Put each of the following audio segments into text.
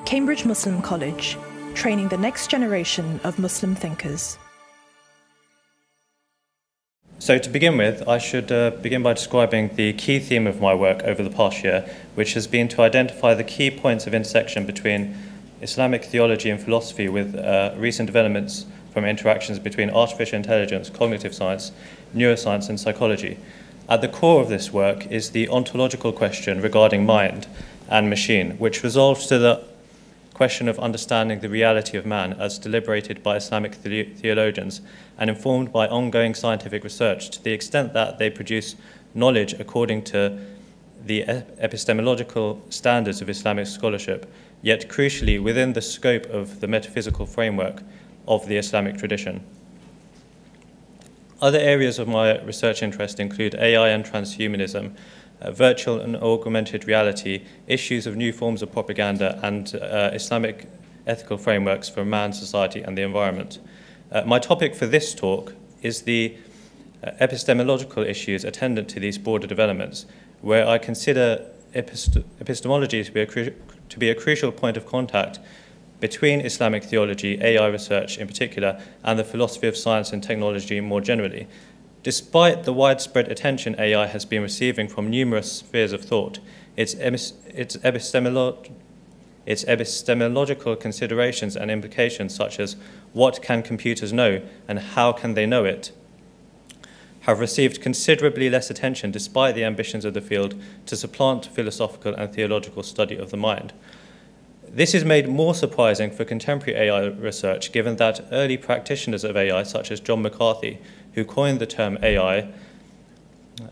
Cambridge Muslim College, training the next generation of Muslim thinkers. So to begin with, I should begin by describing the key theme of my work over the past year, which has been to identify the key points of intersection between Islamic theology and philosophy with recent developments from interactions between artificial intelligence, cognitive science, neuroscience and psychology. At the core of this work is the ontological question regarding mind and machine, which resolves to the question of understanding the reality of man as deliberated by Islamic theologians and informed by ongoing scientific research to the extent that they produce knowledge according to the epistemological standards of Islamic scholarship, yet crucially within the scope of the metaphysical framework of the Islamic tradition. Other areas of my research interest include AI and transhumanism, virtual and augmented reality, issues of new forms of propaganda, and Islamic ethical frameworks for man, society, and the environment. My topic for this talk is the epistemological issues attendant to these broader developments, where I consider epistemology to be a crucial point of contact between Islamic theology, AI research in particular, and the philosophy of science and technology more generally. Despite the widespread attention AI has been receiving from numerous spheres of thought, its epistemological considerations and implications, such as what can computers know and how can they know it, have received considerably less attention despite the ambitions of the field to supplant philosophical and theological study of the mind. This is made more surprising for contemporary AI research, given that early practitioners of AI, such as John McCarthy, who coined the term AI,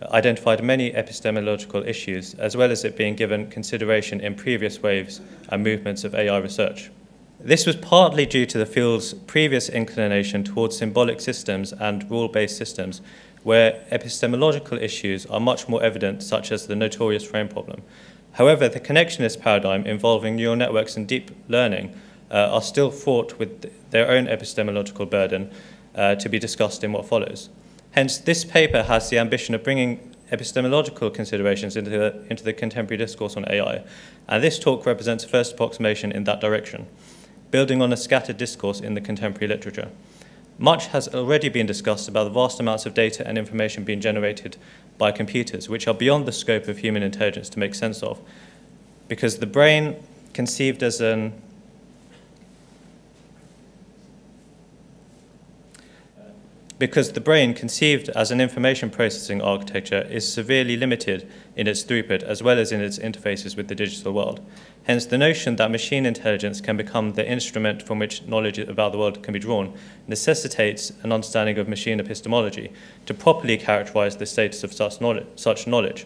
identified many epistemological issues, as well as it being given consideration in previous waves and movements of AI research. This was partly due to the field's previous inclination towards symbolic systems and rule-based systems, where epistemological issues are much more evident, such as the notorious frame problem. However, the connectionist paradigm involving neural networks and deep learning are still fraught with their own epistemological burden to be discussed in what follows. Hence, this paper has the ambition of bringing epistemological considerations into the contemporary discourse on AI, and this talk represents a first approximation in that direction, building on a scattered discourse in the contemporary literature. Much has already been discussed about the vast amounts of data and information being generated by computers, which are beyond the scope of human intelligence to make sense of, because the brain conceived as an information processing architecture is severely limited in its throughput as well as in its interfaces with the digital world. Hence, the notion that machine intelligence can become the instrument from which knowledge about the world can be drawn necessitates an understanding of machine epistemology to properly characterize the status of such knowledge.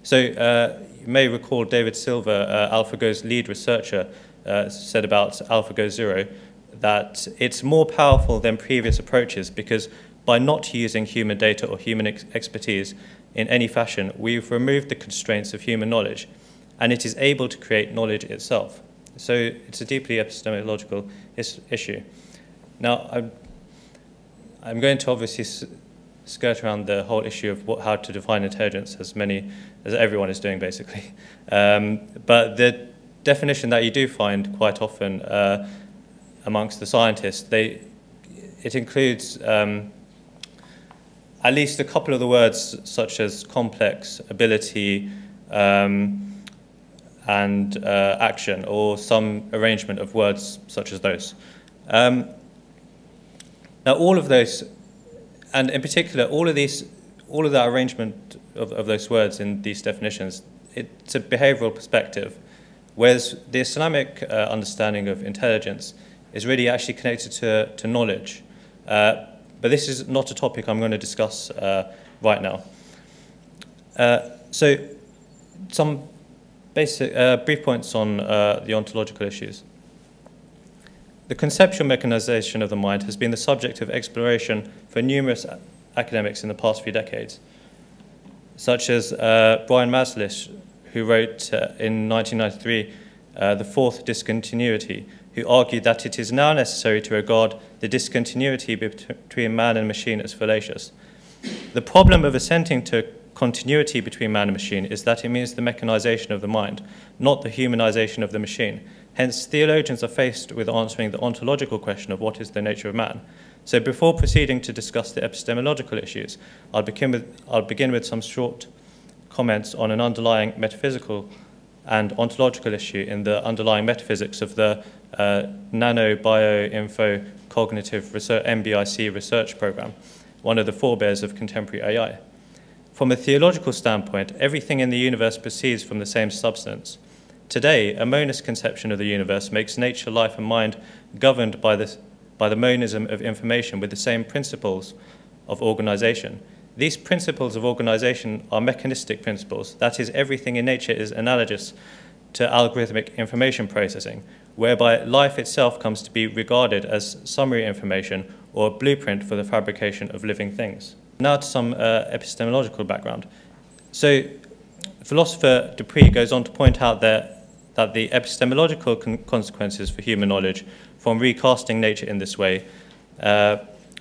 So you may recall David Silver, AlphaGo's lead researcher, said about AlphaGo Zero that it's more powerful than previous approaches because by not using human data or human expertise in any fashion, we've removed the constraints of human knowledge, and it is able to create knowledge itself. So it's a deeply epistemological issue. Now, I'm going to obviously skirt around the whole issue of how to define intelligence, as everyone is doing, basically. But the definition that you do find quite often amongst the scientists, it includes at least a couple of the words such as complex, ability, and action, or some arrangement of words such as those. Now, all of those, and in particular, all of that arrangement of those words in these definitions, it's a behavioral perspective, whereas the Islamic understanding of intelligence is really actually connected to knowledge. But this is not a topic I'm going to discuss right now. So some basic brief points on the ontological issues. The conceptual mechanization of the mind has been the subject of exploration for numerous academics in the past few decades, such as Brian Maslish, who wrote in 1993 The Fourth Discontinuity, who argued that it is now necessary to regard the discontinuity between man and machine as fallacious. The problem of assenting to continuity between man and machine is that it means the mechanization of the mind, not the humanization of the machine. Hence, theologians are faced with answering the ontological question of what is the nature of man. So before proceeding to discuss the epistemological issues, I'll begin with some short comments on an underlying metaphysical and ontological issue in the underlying metaphysics of the Nano-Bio-Info-Cognitive Research, NBIC research program, one of the forebears of contemporary AI. From a theological standpoint, everything in the universe proceeds from the same substance. Today, a monist conception of the universe makes nature, life, and mind governed by the monism of information with the same principles of organization. These principles of organization are mechanistic principles. That is, everything in nature is analogous to algorithmic information processing, whereby life itself comes to be regarded as summary information or a blueprint for the fabrication of living things. Now to some epistemological background. So, philosopher Dupree goes on to point out that the epistemological consequences for human knowledge from recasting nature in this way,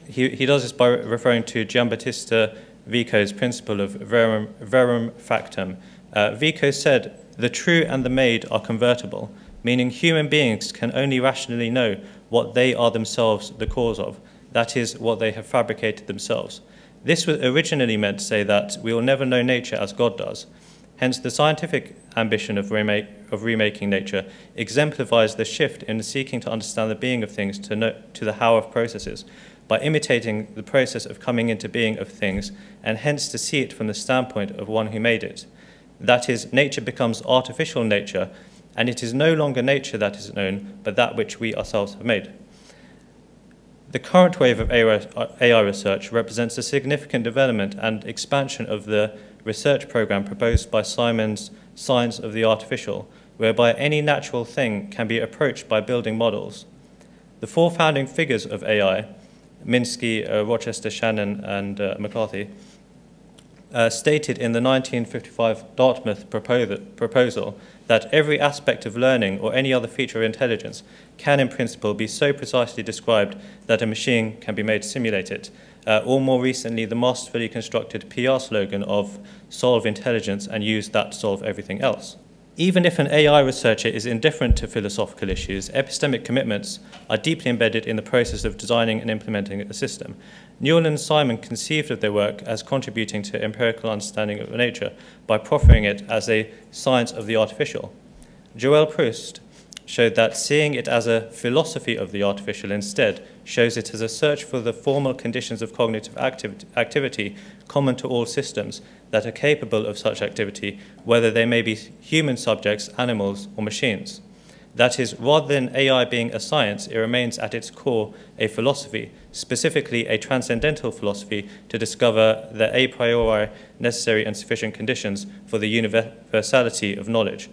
he does this by referring to Giambattista Vico's principle of verum factum. Vico said, "The true and the made are convertible," meaning human beings can only rationally know what they are themselves the cause of, that is, what they have fabricated themselves. This was originally meant to say that we will never know nature as God does. Hence, the scientific ambition of remaking nature exemplifies the shift in seeking to understand the being of things to the how of processes, by imitating the process of coming into being of things, and hence to see it from the standpoint of one who made it. That is, nature becomes artificial nature, and it is no longer nature that is known, but that which we ourselves have made. The current wave of AI research represents a significant development and expansion of the research program proposed by Simon's Science of the Artificial, whereby any natural thing can be approached by building models. The four founding figures of AI, Minsky, Rochester, Shannon, and McCarthy, stated in the 1955 Dartmouth proposal that every aspect of learning or any other feature of intelligence can in principle be so precisely described that a machine can be made to simulate it, or more recently the masterfully constructed PR slogan of "solve intelligence and use that to solve everything else." Even if an AI researcher is indifferent to philosophical issues, epistemic commitments are deeply embedded in the process of designing and implementing a system. Newell and Simon conceived of their work as contributing to empirical understanding of nature by proffering it as a science of the artificial. Joël Proust showed that seeing it as a philosophy of the artificial instead shows it as a search for the formal conditions of cognitive activity common to all systems that are capable of such activity, whether they may be human subjects, animals, or machines. That is, rather than AI being a science, it remains at its core a philosophy, specifically a transcendental philosophy to discover the a priori necessary and sufficient conditions for the universality of knowledge.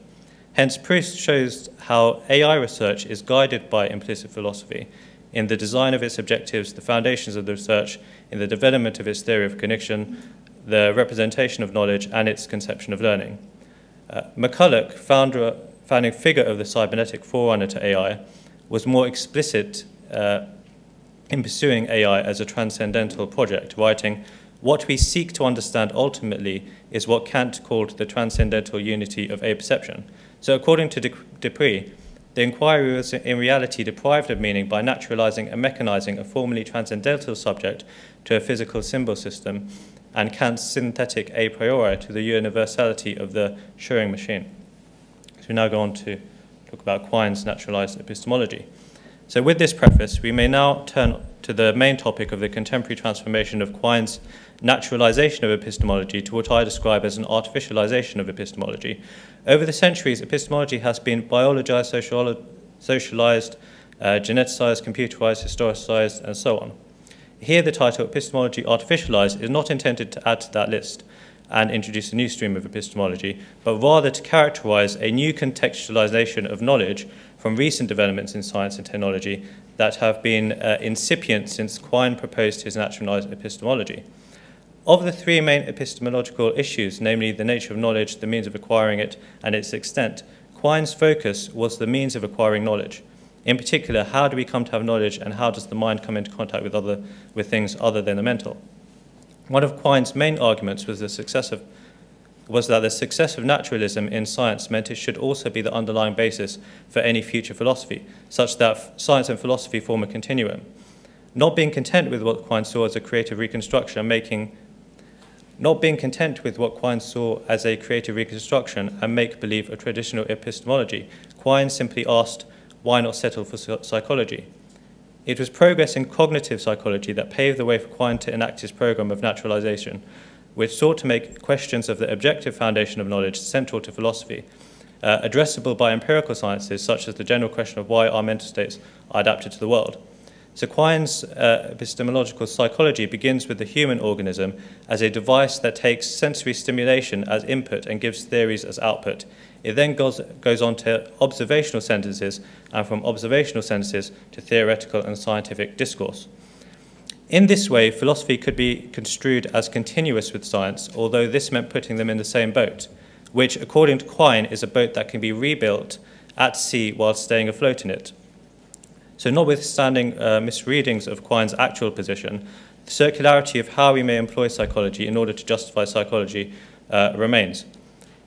Hence, Proust shows how AI research is guided by implicit philosophy in the design of its objectives, the foundations of the research, in the development of its theory of cognition, the representation of knowledge, and its conception of learning. McCulloch, founding figure of the cybernetic forerunner to AI, was more explicit in pursuing AI as a transcendental project, writing, "What we seek to understand ultimately is what Kant called the transcendental unity of a perception." So according to Dupree, the inquiry was in reality deprived of meaning by naturalizing and mechanizing a formerly transcendental subject to a physical symbol system, and Kant's synthetic a priori to the universality of the Turing machine. So we now go on to talk about Quine's naturalized epistemology. So with this preface, we may now turn to the main topic of the contemporary transformation of Quine's naturalization of epistemology to what I describe as an artificialization of epistemology. Over the centuries, epistemology has been biologized, socialized, geneticized, computerized, historicized, and so on. Here, the title Epistemology Artificialized is not intended to add to that list and introduce a new stream of epistemology, but rather to characterize a new contextualization of knowledge from recent developments in science and technology that have been incipient since Quine proposed his naturalized epistemology. Of the three main epistemological issues, namely the nature of knowledge, the means of acquiring it, and its extent, Quine's focus was the means of acquiring knowledge. In particular, how do we come to have knowledge, and how does the mind come into contact with things other than the mental? One of Quine's main arguments was was that the success of naturalism in science meant it should also be the underlying basis for any future philosophy, such that science and philosophy form a continuum. Not being content with what Quine saw as a creative reconstruction and make-believe a traditional epistemology, Quine simply asked, why not settle for psychology? It was progress in cognitive psychology that paved the way for Quine to enact his program of naturalization, which sought to make questions of the objective foundation of knowledge central to philosophy, addressable by empirical sciences such as the general question of why our mental states are adapted to the world. So Quine's epistemological psychology begins with the human organism as a device that takes sensory stimulation as input and gives theories as output. It then goes on to observational sentences, and from observational sentences to theoretical and scientific discourse. In this way, philosophy could be construed as continuous with science, although this meant putting them in the same boat, which, according to Quine, is a boat that can be rebuilt at sea while staying afloat in it. So notwithstanding misreadings of Quine's actual position, the circularity of how we may employ psychology in order to justify psychology remains.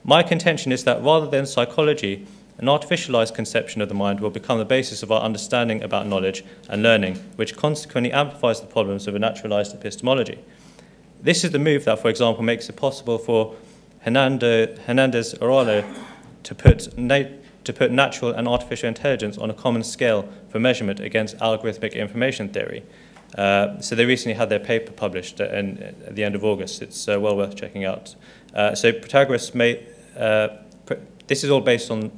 My contention is that rather than psychology, an artificialized conception of the mind will become the basis of our understanding about knowledge and learning, which consequently amplifies the problems of a naturalized epistemology. This is the move that, for example, makes it possible for Hernandez-Araujo to put natural and artificial intelligence on a common scale for measurement against algorithmic information theory. So they recently had their paper published at the end of August. It's well worth checking out. So Protagoras this is all based on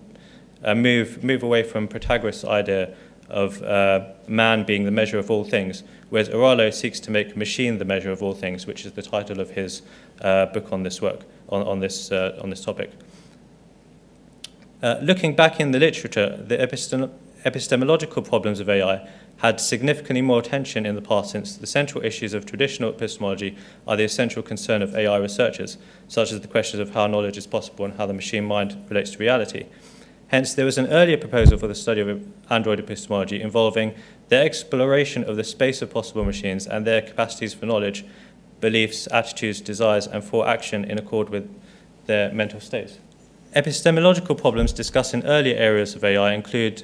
a move away from Protagoras' idea of man being the measure of all things, whereas Araujo seeks to make machine the measure of all things, which is the title of his book on this work, on this topic. Looking back in the literature, the epistemological problems of AI had significantly more attention in the past, since the central issues of traditional epistemology are the essential concern of AI researchers, such as the questions of how knowledge is possible and how the machine mind relates to reality. Hence, there was an earlier proposal for the study of android epistemology involving the exploration of the space of possible machines and their capacities for knowledge, beliefs, attitudes, desires, and for action in accord with their mental states. Epistemological problems discussed in earlier areas of AI include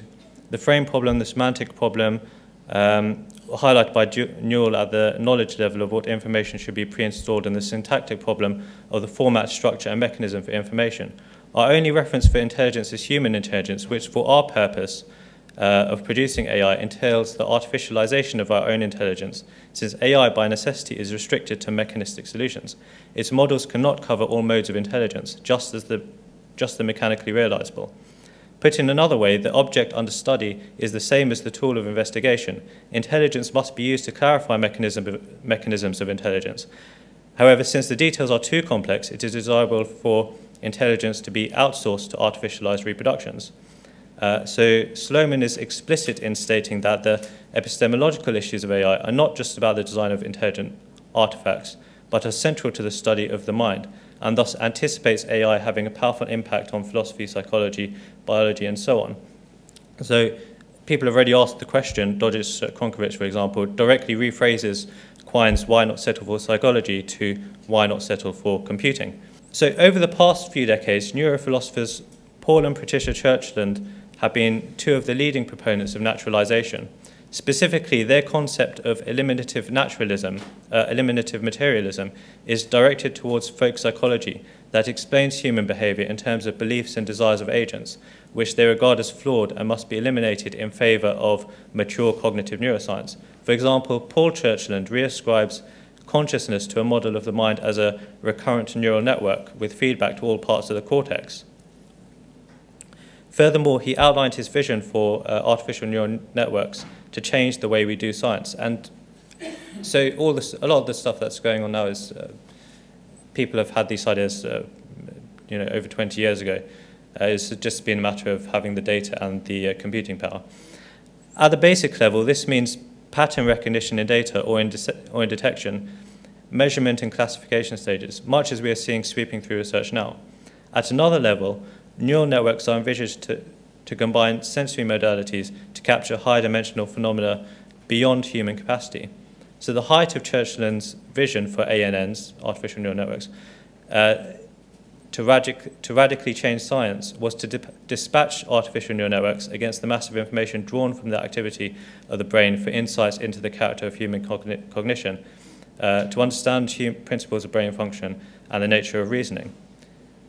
the frame problem, the semantic problem, highlighted by Newell at the knowledge level of what information should be pre-installed, and the syntactic problem of the format, structure, and mechanism for information. Our only reference for intelligence is human intelligence, which for our purpose of producing AI entails the artificialization of our own intelligence, since AI by necessity is restricted to mechanistic solutions. Its models cannot cover all modes of intelligence, just the mechanically realizable. Put in another way, the object under study is the same as the tool of investigation. Intelligence must be used to clarify mechanisms of intelligence. However, since the details are too complex, it is desirable for intelligence to be outsourced to artificialized reproductions. So Sloman is explicit in stating that the epistemological issues of AI are not just about the design of intelligent artifacts, but are central to the study of the mind, and thus anticipates AI having a powerful impact on philosophy, psychology, biology, and so on. So people have already asked the question. Dodges Kronkovich, for example, directly rephrases Quine's why not settle for psychology to why not settle for computing. So over the past few decades, neurophilosophers Paul and Patricia Churchland have been two of the leading proponents of naturalization. Specifically, their concept of eliminative naturalism, eliminative materialism, is directed towards folk psychology that explains human behavior in terms of beliefs and desires of agents, which they regard as flawed and must be eliminated in favor of mature cognitive neuroscience. For example, Paul Churchland reascribes consciousness to a model of the mind as a recurrent neural network with feedback to all parts of the cortex. Furthermore, he outlined his vision for artificial neural networks to change the way we do science. And so a lot of the stuff that's going on now is people have had these ideas over 20 years ago. It's just been a matter of having the data and the computing power. At the basic level, this means pattern recognition in data or in detection, measurement and classification stages, much as we are seeing sweeping through research now. At another level, neural networks are envisaged to combine sensory modalities to capture high-dimensional phenomena beyond human capacity. So the height of Churchland's vision for ANNs, artificial neural networks, to to radically change science was to dispatch artificial neural networks against the massive information drawn from the activity of the brain for insights into the character of human cognition, to understand principles of brain function and the nature of reasoning.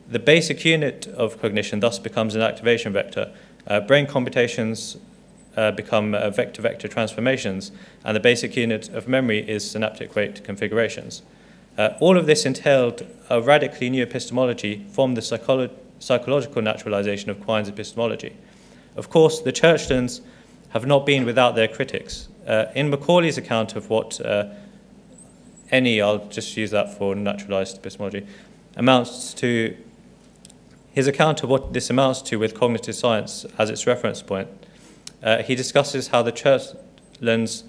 The basic unit of cognition thus becomes an activation vector. Brain computations become vector-vector transformations, and the basic unit of memory is synaptic rate configurations. All of this entailed a radically new epistemology from the psychological naturalization of Quine's epistemology. Of course, the Churchlands have not been without their critics. In Macaulay's account of what I'll just use that for naturalized epistemology, his account of what this amounts to with cognitive science as its reference point, he discusses how the Churchlands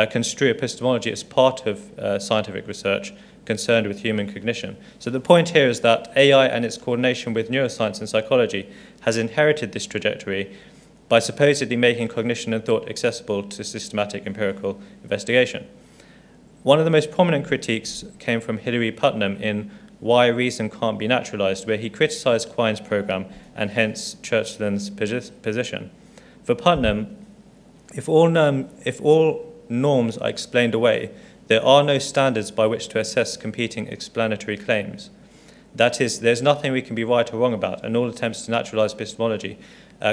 construe epistemology as part of scientific research concerned with human cognition. So the point here is that AI and its coordination with neuroscience and psychology has inherited this trajectory by supposedly making cognition and thought accessible to systematic empirical investigation. One of the most prominent critiques came from Hilary Putnam in Why Reason Can't Be Naturalized, where he criticized Quine's program and hence Churchland's position. For Putnam, if all norms are explained away, there are no standards by which to assess competing explanatory claims. That is, there's nothing we can be right or wrong about, and all attempts to naturalize epistemology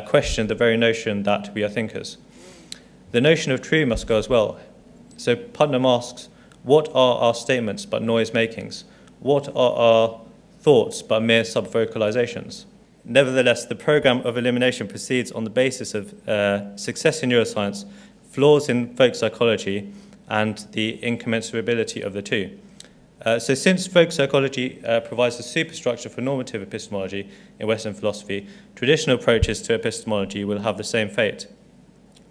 question the very notion that we are thinkers. The notion of true must go as well. So Putnam asks, what are our statements but noise makings? What are our thoughts but mere subvocalizations? Nevertheless, the program of elimination proceeds on the basis of success in neuroscience, flaws in folk psychology, and the incommensurability of the two. So since folk psychology provides the superstructure for normative epistemology in Western philosophy, traditional approaches to epistemology will have the same fate.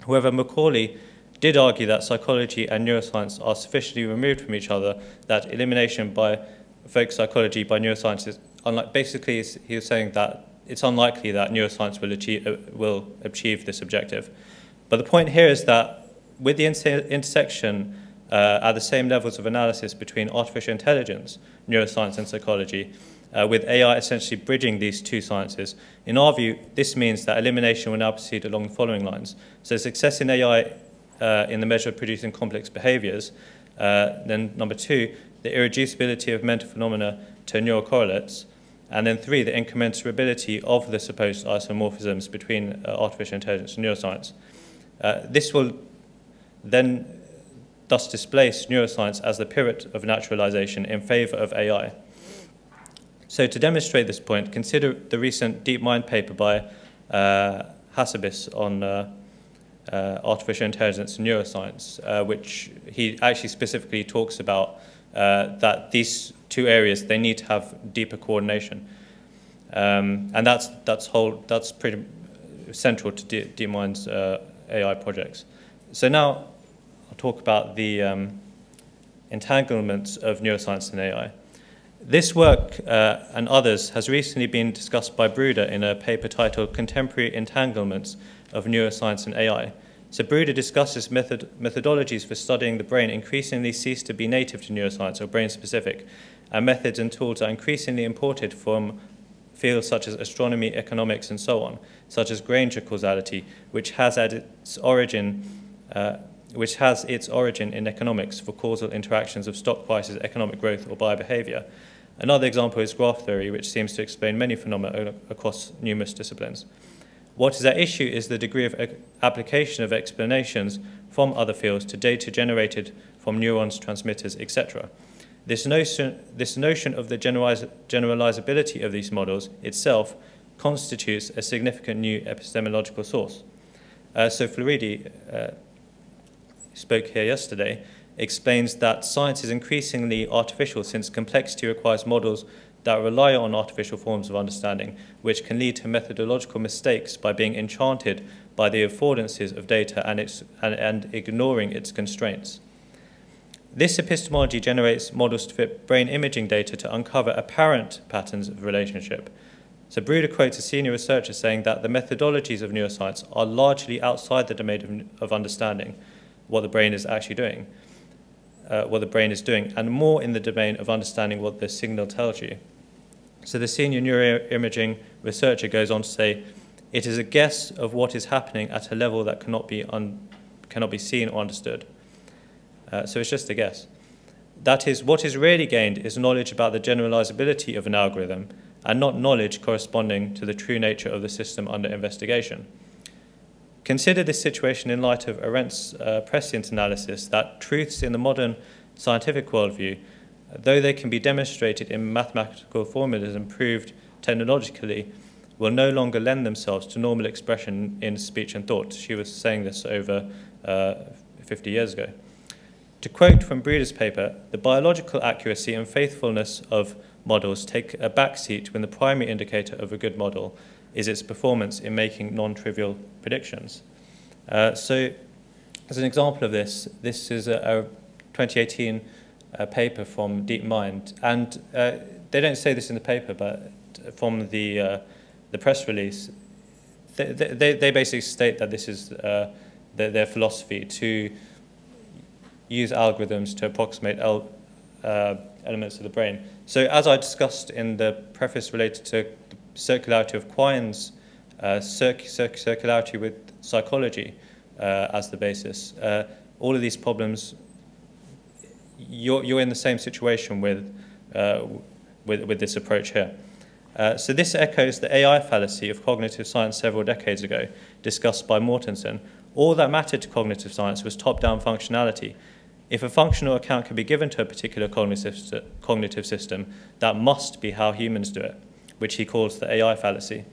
However, Macaulay did argue that psychology and neuroscience are sufficiently removed from each other that elimination by folk psychology by neuroscience is unlike. Basically, he was saying that it's unlikely that neuroscience will achieve this objective. But the point here is that with the intersection at the same levels of analysis between artificial intelligence, neuroscience and psychology, with AI essentially bridging these two sciences, in our view, this means that elimination will now proceed along the following lines. So success in AI in the measure of producing complex behaviors, then number two, the irreducibility of mental phenomena to neural correlates, and then three, the incommensurability of the supposed isomorphisms between artificial intelligence and neuroscience. This will then thus displace neuroscience as the pivot of naturalization in favor of AI. So to demonstrate this point, consider the recent DeepMind paper by Hassabis on artificial intelligence and neuroscience, which he actually specifically talks about that these two areas, they need to have deeper coordination. And that's pretty central to DeepMind's AI projects. So now I'll talk about the entanglements of neuroscience and AI. This work and others has recently been discussed by Bruder in a paper titled Contemporary Entanglements of Neuroscience and AI. So Bruder discusses methodologies for studying the brain increasingly cease to be native to neuroscience or brain-specific, and methods and tools are increasingly imported from fields such as astronomy, economics, and so on, such as Granger causality, which has its origin in economics for causal interactions of stock prices, economic growth, or biobehavior. Another example is graph theory, which seems to explain many phenomena across numerous disciplines. What is at issue is the degree of application of explanations from other fields to data generated from neurons, transmitters, etc. This notion of the generalizability of these models itself constitutes a significant new epistemological source. So Floridi spoke here yesterday, explains that science is increasingly artificial since complexity requires models that rely on artificial forms of understanding, which can lead to methodological mistakes by being enchanted by the affordances of data and ignoring its constraints. This epistemology generates models to fit brain imaging data to uncover apparent patterns of relationship. So Bruder quotes a senior researcher saying that the methodologies of neuroscience are largely outside the domain of understanding what the brain is actually doing, and more in the domain of understanding what the signal tells you. So the senior neuroimaging researcher goes on to say, it is a guess of what is happening at a level that cannot be seen or understood. So it's just a guess. That is, what is really gained is knowledge about the generalizability of an algorithm and not knowledge corresponding to the true nature of the system under investigation. Consider this situation in light of Arendt's prescient analysis that truths in the modern scientific worldview, though they can be demonstrated in mathematical formulas and proved technologically, will no longer lend themselves to normal expression in speech and thought. She was saying this over 50 years ago. To quote from Bruder's paper, the biological accuracy and faithfulness of models take a backseat when the primary indicator of a good model is its performance in making non-trivial predictions. So, as an example of this, this is a 2018 paper from DeepMind, and they don't say this in the paper, but from the press release, they basically state that this is their philosophy, to use algorithms to approximate elements of the brain. So as I discussed in the preface related to the circularity of Quine's circularity with psychology as the basis, all of these problems, you're in the same situation with this approach here. So this echoes the AI fallacy of cognitive science several decades ago, discussed by Mortensen. All that mattered to cognitive science was top-down functionality. If a functional account can be given to a particular cognitive system, that must be how humans do it, which he calls the AI fallacy.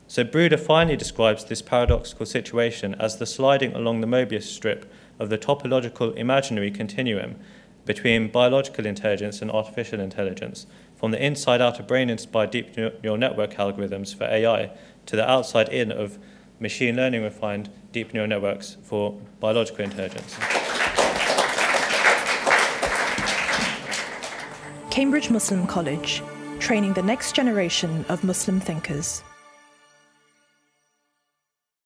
So Bruder finally describes this paradoxical situation as the sliding along the Mobius strip of the topological imaginary continuum between biological intelligence and artificial intelligence, from the inside-out of brain-inspired deep neural network algorithms for AI to the outside-in of machine learning-refined deep neural networks for biological intelligence. Cambridge Muslim College, training the next generation of Muslim thinkers.